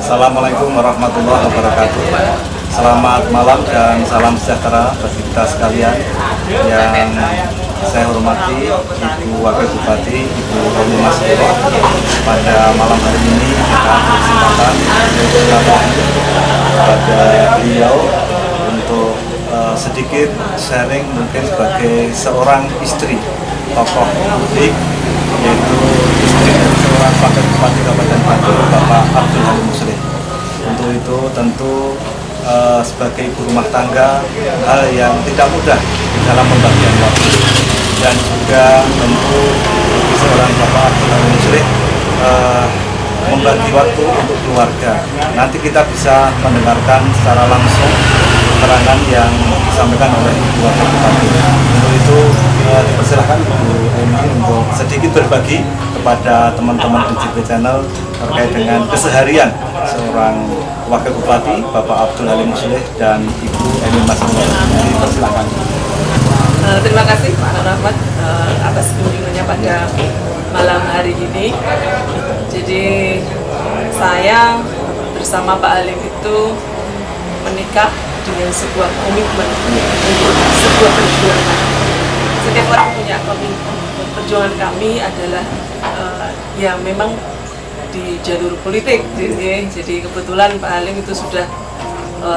Assalamualaikum warahmatullahi wabarakatuh. Selamat malam dan salam sejahtera bagi kita sekalian. Yang saya hormati Ibu Wakil Bupati, Ibu Romi Masiro. Pada malam hari ini kita berkesempatan kepada beliau untuk sedikit sharing mungkin sebagai seorang istri tokoh publik, yaitu istri dari seorang Wakil Bupati Kabupaten Bantul, Bapak Abdul Halim Muslih. Untuk itu tentu sebagai ibu rumah tangga hal yang tidak mudah dalam pembagian waktu, dan juga tentu bagi seorang Bapak Abdul Halim Muslih membagi waktu untuk keluarga. Nanti kita bisa mendengarkan secara langsung keterangan yang disampaikan oleh Ibu Wakil Bupati. Untuk itu dipersilakan Ibu Emi untuk sedikit berbagi kepada teman-teman DJP Channel terkait dengan keseharian seorang Wakil Bupati Bapak Abdul Halim Muslih dan Ibu Emi Masiro. Dipersilakan. Terima kasih Pak Rahmat atas kunjungannya pada malam hari ini. Jadi saya bersama Pak Halim itu menikah dengan sebuah komitmen untuk sebuah perjuangan. Setiap orang punya komitmen. Perjuangan kami adalah ya memang di jalur politik. Jadi kebetulan Pak Halim itu sudah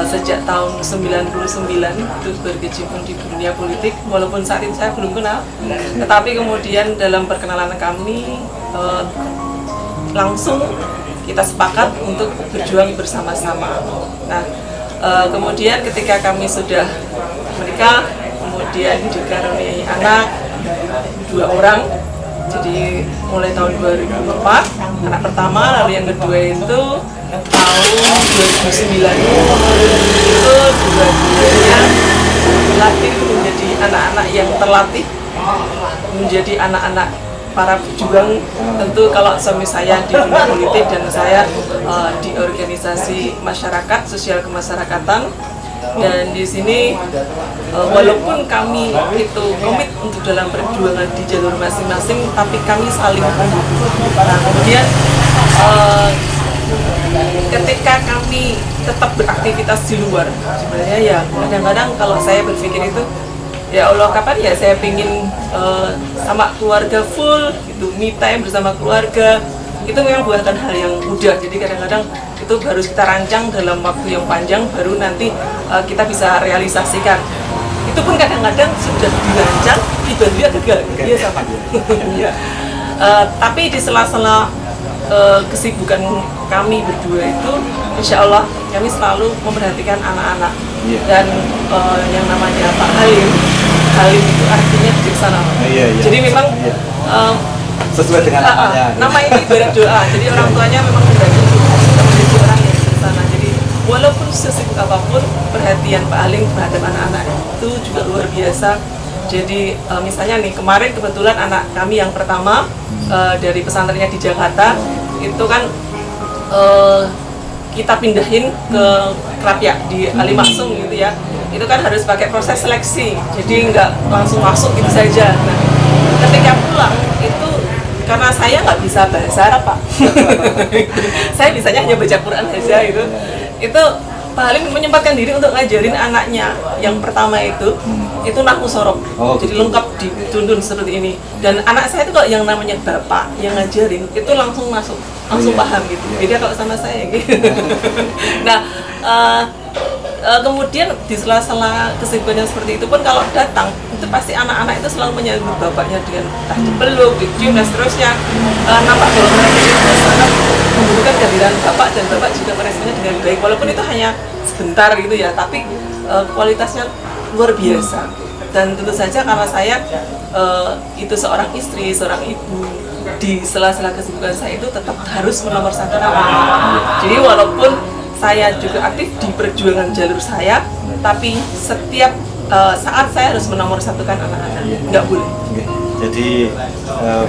sejak tahun 99 itu berkecimpung di dunia politik, walaupun saat itu saya belum kenal. Tetapi kemudian dalam perkenalan kami langsung kita sepakat untuk berjuang bersama-sama. Nah, kemudian ketika kami sudah menikah, kemudian dikaruniai anak 2 orang. Jadi mulai tahun 2004 anak pertama, lalu yang kedua itu tahun 2009 itu dua-duanya dilatih menjadi anak-anak yang terlatih, menjadi anak-anak para pejuang. Tentu kalau suami saya di dunia politik dan saya di organisasi masyarakat, sosial kemasyarakatan, dan di sini walaupun kami itu komit untuk dalam perjuangan di jalur masing-masing, tapi kami saling mendukung. Nah, kemudian ketika kami tetap beraktivitas di luar, sebenarnya ya kadang-kadang kalau saya berpikir itu, ya Allah, kapan ya saya pingin sama keluarga full gitu, me time bersama keluarga. Itu memang bukan hal yang mudah. Jadi kadang-kadang itu harus kita rancang dalam waktu yang panjang, baru nanti kita bisa realisasikan. Itu pun kadang-kadang sudah dirancang, tiba-tiba gagal. Iya sama. Tapi di sela-sela kesibukan kami berdua itu, insya Allah kami selalu memperhatikan anak-anak. Dan yang namanya Pak Halim itu artinya bijaksana. Jadi memang sesuai dengan namanya. Nama ini ibarat doa. Jadi orang tuanya memang menghendaki kita menjadi orang yang bijaksana. Jadi walaupun sesibuk apapun, perhatian Pak Halim terhadap anak-anak itu juga luar biasa. Jadi misalnya nih, kemarin kebetulan anak kami yang pertama dari pesantrennya di Jakarta itu kan kita pindahin ke Krapyak di Ali Maksum gitu ya. Itu kan harus pakai proses seleksi, jadi nggak langsung masuk gitu saja. Nah, ketika pulang itu karena saya nggak bisa bahasa Arab, Pak. Saya bisanya hanya baca Quran saja itu Pak Halim menyempatkan diri untuk ngajarin anaknya yang pertama itu nahwu sorof. Jadi lengkap dituntun seperti ini. Dan anak saya itu kalau yang namanya bapak yang ngajarin itu langsung masuk, langsung paham gitu. Beda kalau sama saya gitu. Nah, kemudian di sela-sela kesibukannya seperti itu pun kalau datang itu pasti anak-anak itu selalu menyambut bapaknya dengan entah dipeluk, dicium dan seterusnya. Nampak kalau mereka itu sangat membutuhkan kehadiran bapak, dan bapak juga meresponnya dengan baik, walaupun itu hanya sebentar gitu ya, tapi kualitasnya luar biasa. Dan tentu saja karena saya itu seorang istri, seorang ibu, di sela-sela kesibukan saya itu tetap harus menomorsatukan anak-anak. Jadi walaupun saya juga aktif di perjuangan jalur saya, tapi setiap saat saya harus menomorsatukan anak-anak, nggak boleh. Jadi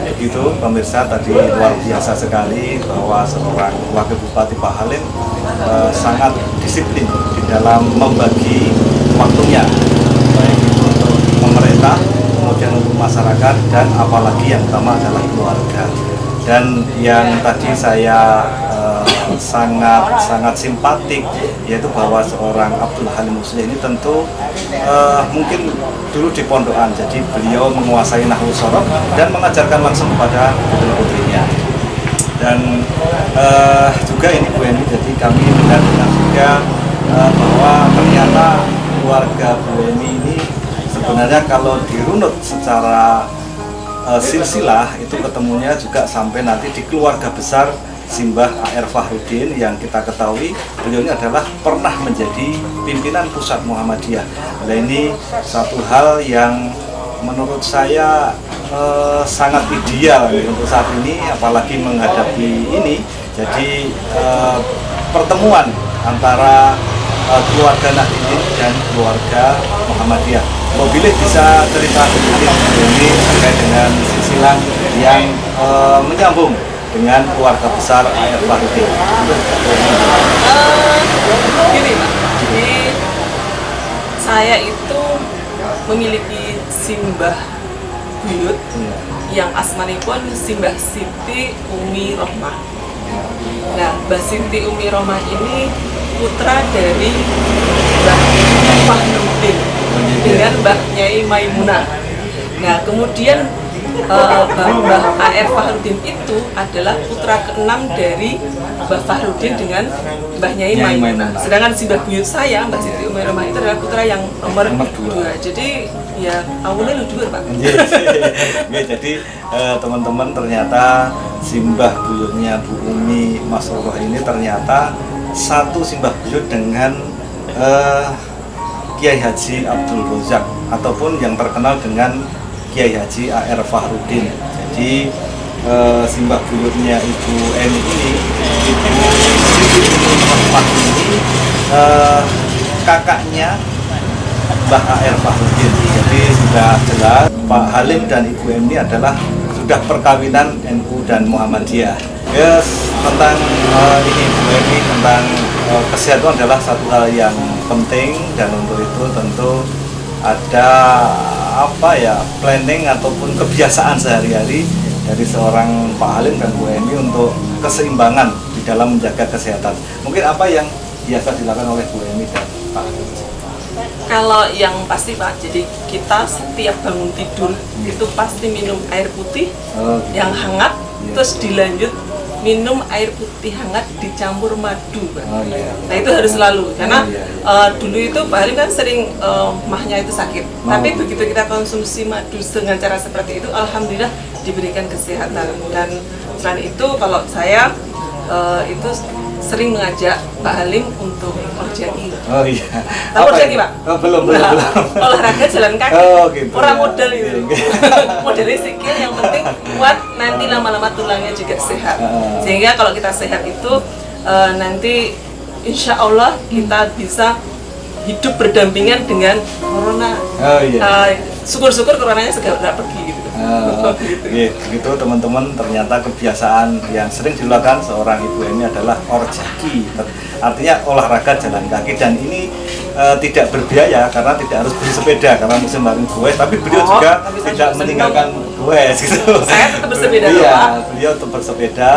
begitu pemirsa, tadi luar biasa sekali bahwa seorang Wakil Bupati Pak Halim sangat disiplin di dalam membagi waktunya, baik itu untuk pemerintah, kemudian untuk masyarakat, dan apalagi yang utama adalah keluarga. Dan yang tadi saya sangat simpatik, yaitu bahwa seorang Abdul Halim Muslih ini tentu mungkin dulu di pondokan, jadi beliau menguasai nahwu sorof dan mengajarkan langsung kepada putri-putrinya. Dan juga ini Bu Eni, jadi kami benar-benar juga bahwa ternyata keluarga Bu Eni ini sebenarnya kalau dirunut secara silsilah itu ketemunya juga sampai nanti di keluarga besar Simbah A.R. Fahrudin, yang kita ketahui beliau ini adalah pernah menjadi pimpinan pusat Muhammadiyah. Nah, ini satu hal yang menurut saya sangat ideal untuk saat ini, apalagi menghadapi ini. Jadi pertemuan antara keluarga Nahdien dan keluarga Muhammadiyah. Mobilnya bisa cerita sedikit ini terkait dengan silsilah yang menyambung dengan keluarga besar A.R. Fahrudin. Gini Pak, jadi saya itu memiliki simbah buyut yang asmanipun Simbah Siti Umi Rohmah. Nah, Mbah Siti Umi Rohmah ini putra dari Mbah Fahrudin dengan Mbah Nyai Maimunah. Nah, kemudian Mbah A.R. Fahrudin itu adalah putra keenam dari Mbah Fahrudin dengan Mbah Nyai Maimunah. Sedangkan simbah buyut saya, Mbah Siti Umi Rohmah, itu adalah putra yang nomor 2. Jadi ya awalnya ludur Pak. Jadi teman-teman, ternyata simbah buyutnya Bu Umi Masroh ini ternyata satu simbah buyut dengan Kiai Haji Abdul Razak, ataupun yang terkenal dengan Kiai Haji A.R. Fahrudin. Jadi simbah buyutnya Ibu Eni ini, Ibu ini kakaknya Mbah A.R. Fahrudin. Jadi sudah jelas Pak Halim dan Ibu Eni adalah sudah perkawinan NU dan Muhammadiyah. Tentang ini Bu Eni, tentang kesehatan adalah satu hal yang penting, dan untuk itu tentu ada planning ataupun kebiasaan sehari-hari dari seorang Pak Halim dan Bu Eni untuk keseimbangan di dalam menjaga kesehatan. Mungkin apa yang biasa dilakukan oleh Bu Eni dan Pak Halim? Kalau yang pasti Pak, jadi kita setiap bangun tidur itu pasti minum air putih yang hangat, terus dilanjut minum air putih hangat dicampur madu Pak. Nah itu harus selalu, karena dulu itu Pak Halim kan sering mahnya itu sakit, tapi begitu kita konsumsi madu dengan cara seperti itu, alhamdulillah diberikan kesehatan. Dan selain itu kalau saya itu sering mengajak Pak Halim untuk orjaki. Oh iya. Tahu orjaki Pak? Belum. Olahraga jalan kaki. Gitu. Orang modal itu. Modelnya sikil, yang penting kuat, nanti lama-lama tulangnya juga sehat. Sehingga kalau kita sehat itu nanti insya Allah kita bisa hidup berdampingan dengan corona. Syukur-syukur coronanya segera pergi gitu. Gitu teman-teman, ternyata kebiasaan yang sering dilakukan seorang ibu ini adalah orjaki, artinya olahraga jalan kaki, dan ini tidak berbiaya karena tidak harus bersepeda karena musim paling goes, tapi beliau juga tidak meninggalkan goes gitu. Saya tetap bersepeda. Iya, beliau tetap bersepeda,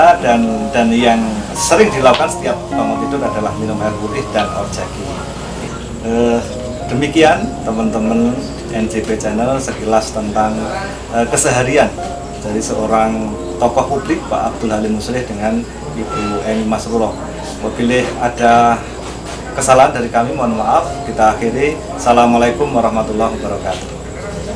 dan yang sering dilakukan setiap bangun tidur adalah minum air putih dan orjaki. Demikian teman-teman NCP Channel sekilas tentang keseharian dari seorang tokoh publik Pak Abdul Halim Muslih dengan Ibu Eni Masroh. Apabila ada kesalahan dari kami, mohon maaf. Kita akhiri. Assalamualaikum warahmatullahi wabarakatuh.